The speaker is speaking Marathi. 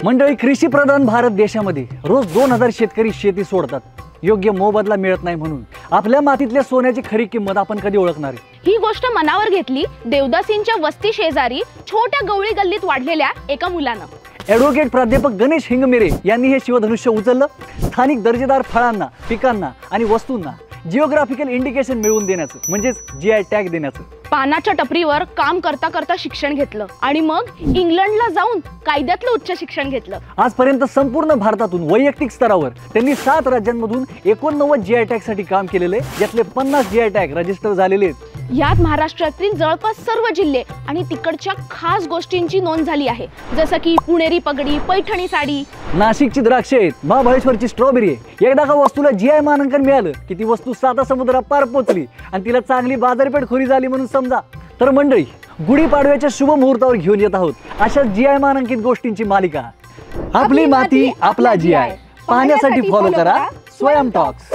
मंडळी, कृषी प्रधान भारत देशामध्ये रोज 2000 शेतकरी शेती सोडतात. योग्य मोबदला मिळत नाही म्हणून आपल्या मातीतल्या सोन्याची खरी किंमत आपण कधी ओळखणार आहे? ही गोष्ट मनावर घेतली देवदासींच्या वस्ती शेजारी छोट्या गवळी गल्लीत वाढलेल्या एका मुलानं. ॲडव्होकेट प्राध्यापक गणेश हिंगमिरे यांनी हे शिवधनुष्य उचललं. स्थानिक दर्जेदार फळांना, पिकांना आणि वस्तूंना जिओग्राफिकल इंडिकेशन मिळवून देण्याचं, म्हणजेच GI टॅग देण्याचं. पानाच्या टपरीवर काम करता करता शिक्षण घेतलं आणि मग इंग्लंडला जाऊन कायद्यातलं उच्च शिक्षण घेतलं. आजपर्यंत संपूर्ण भारतातून वैयक्तिक स्तरावर त्यांनी 7 राज्यांमधून 89 GI टॅग साठी काम केलेले, यातले 50 GI टॅग रजिस्टर झालेले आहेत. यात महाराष्ट्रातील जवळपास सर्व जिल्हे आणि तिकडच्या खास गोष्टींची नोंद झाली आहे, जसं की पुणेरी पगडी, पैठणी साडी, नाशिकची द्राक्षे आहेत, महाबळेश्वरची स्ट्रॉबेरी आहे. एकदा का वस्तूला GI मानांकन मिळालं की ती वस्तू 7 समुद्रात पार पोचली आणि तिला चांगली बाजारपेठ खुली झाली म्हणून समजा. तर मंडळी, गुढीपाडव्याच्या शुभ मुहूर्तावर घेऊन येत आहोत अशा GI मानांकित गोष्टींची मालिका. आपली माती आपला GI. पाहण्यासाठी फॉलो करा स्वयं टॉक्स.